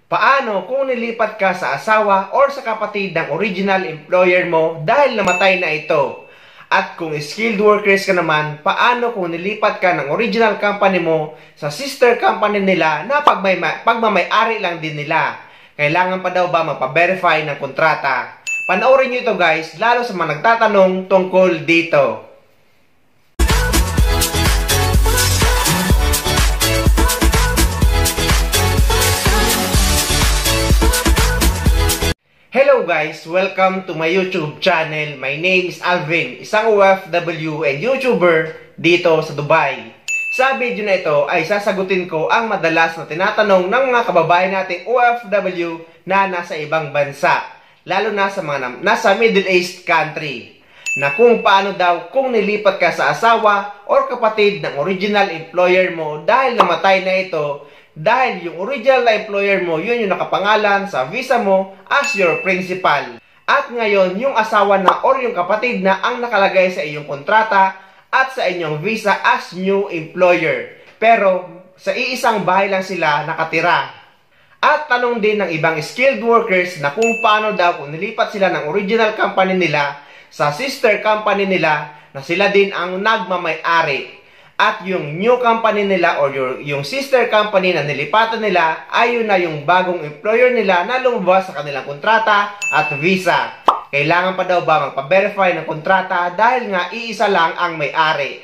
Paano kung nilipat ka sa asawa or sa kapatid ng original employer mo dahil namatay na ito? At kung skilled workers ka naman, paano kung nilipat ka ng original company mo sa sister company nila na pagmamay-ari lang din nila? Kailangan pa daw ba magpa-verify ng kontrata? Panoorin nyo ito guys, lalo sa mga nagtatanong tungkol dito. Hello guys! Welcome to my YouTube channel. My name is Alvin, isang OFW and YouTuber dito sa Dubai. Sa video na ito ay sasagutin ko ang madalas na tinatanong ng mga kababayan nating OFW na nasa ibang bansa, lalo na sa mga nasa Middle East country, na kung paano daw kung nilipat ka sa asawa or kapatid ng original employer mo dahil namatay na ito. Dahil yung original na employer mo, yun yung nakapangalan sa visa mo as your principal. At ngayon, yung asawa na or yung kapatid na ang nakalagay sa iyong kontrata at sa inyong visa as new employer. Pero sa iisang bahay lang sila nakatira. At tanong din ng ibang skilled workers na kung paano daw kung nilipat sila ng original company nila sa sister company nila na sila din ang nagmamay-ari. At yung new company nila or yung sister company na nilipatan nila ay yun na yung bagong employer nila na lumabas sa kanilang kontrata at visa. Kailangan pa daw ba magpa-verify ng kontrata dahil nga iisa lang ang may-ari?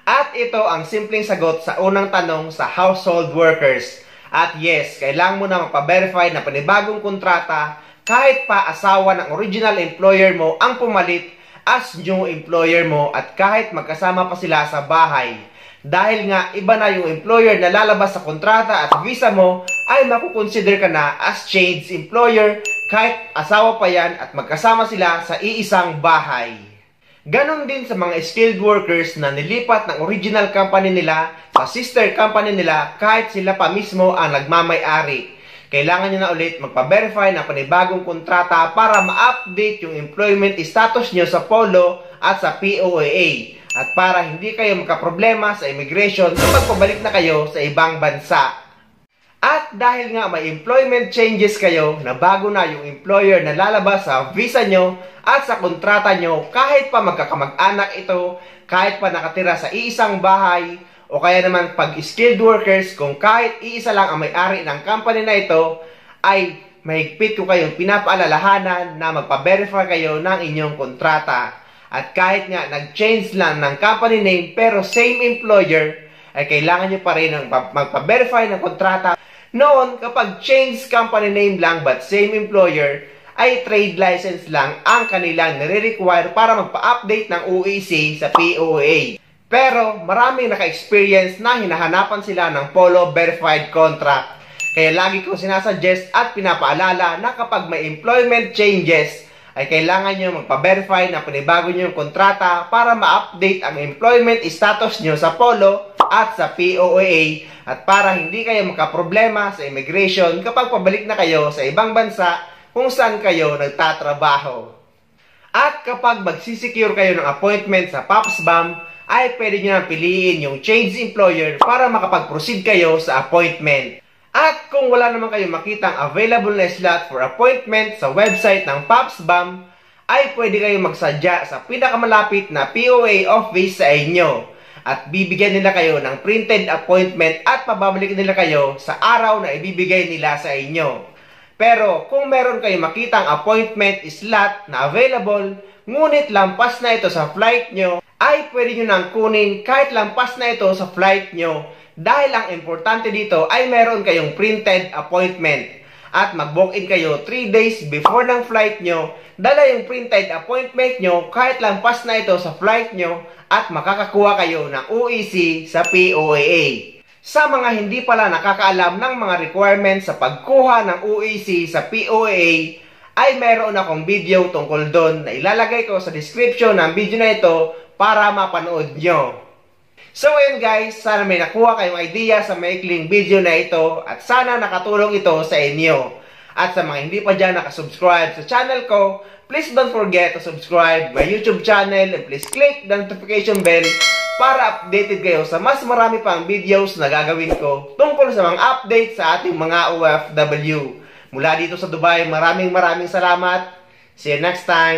At ito ang simpleng sagot sa unang tanong sa household workers. At yes, kailangan mo na magpa-verify na panibagong kontrata kahit pa asawa ng original employer mo ang pumalit as new employer mo at kahit magkasama pa sila sa bahay. Dahil nga iba na yung employer na lalabas sa kontrata at visa mo, ay makukonsider ka na as changed employer kahit asawa pa yan at magkasama sila sa iisang bahay. Ganon din sa mga skilled workers na nilipat ng original company nila sa sister company nila kahit sila pa mismo ang nagmamay-ari. Kailangan nyo na ulit magpa-verify ng panibagong kontrata para ma-update yung employment status nyo sa POLO at sa POAA. At para hindi kayo magkaproblema sa immigration kapag pabalik na kayo sa ibang bansa. At dahil nga may employment changes kayo na bago na yung employer na lalabas sa visa nyo at sa kontrata nyo kahit pa magkakamag-anak ito, kahit pa nakatira sa iisang bahay, o kaya naman pag skilled workers, kung kahit iisa lang ang may-ari ng company na ito, ay mahigpit ko kayong pinapaalalahanan na magpa-verify kayo ng inyong kontrata. At kahit nga nag-change lang ng company name pero same employer, ay kailangan nyo pa rin magpa-verify ng kontrata. Noon, kapag change company name lang but same employer, ay trade license lang ang kanilang nire-require para magpa-update ng OEC sa POA. Pero maraming naka-experience na hinahanapan sila ng POLO Verified Contract. Kaya lagi ko sinasuggest at pinapaalala na kapag may employment changes, ay kailangan nyo magpa-verify na panibago nyo yung kontrata para ma-update ang employment status nyo sa POLO at sa POAA at para hindi kayo makaproblema sa immigration kapag pabalik na kayo sa ibang bansa kung saan kayo nagtatrabaho. At kapag magsisecure kayo ng appointment sa POPSBAM, ay pwede nyo na piliin yung change employer para makapag-proceed kayo sa appointment. At kung wala naman kayo makitang available na slot for appointment sa website ng POPSBAM, ay pwede kayo magsadya sa pinakamalapit na POA office sa inyo. At bibigyan nila kayo ng printed appointment at pababalik nila kayo sa araw na ibibigay nila sa inyo. Pero kung meron kayo makitang appointment slot na available, ngunit lampas na ito sa flight nyo, ay pwede nyo nang kunin kahit lampas na ito sa flight nyo dahil ang importante dito ay meron kayong printed appointment. At mag-book-in kayo 3 days before ng flight nyo, dala yung printed appointment nyo kahit lampas na ito sa flight nyo at makakakuha kayo ng OEC sa POAA. Sa mga hindi pala nakakaalam ng mga requirements sa pagkuha ng OEC sa POAA, ay meron akong video tungkol doon na ilalagay ko sa description ng video na ito para mapanood nyo. So ayun guys, sana may nakuha kayong idea sa maikling video na ito at sana nakatulong ito sa inyo. At sa mga hindi pa dyan nakasubscribe sa channel ko, please don't forget to subscribe my YouTube channel and please click the notification bell para updated kayo sa mas marami pang videos na gagawin ko tungkol sa mga update sa ating mga OFW. Mula dito sa Dubai, maraming salamat. See you next time.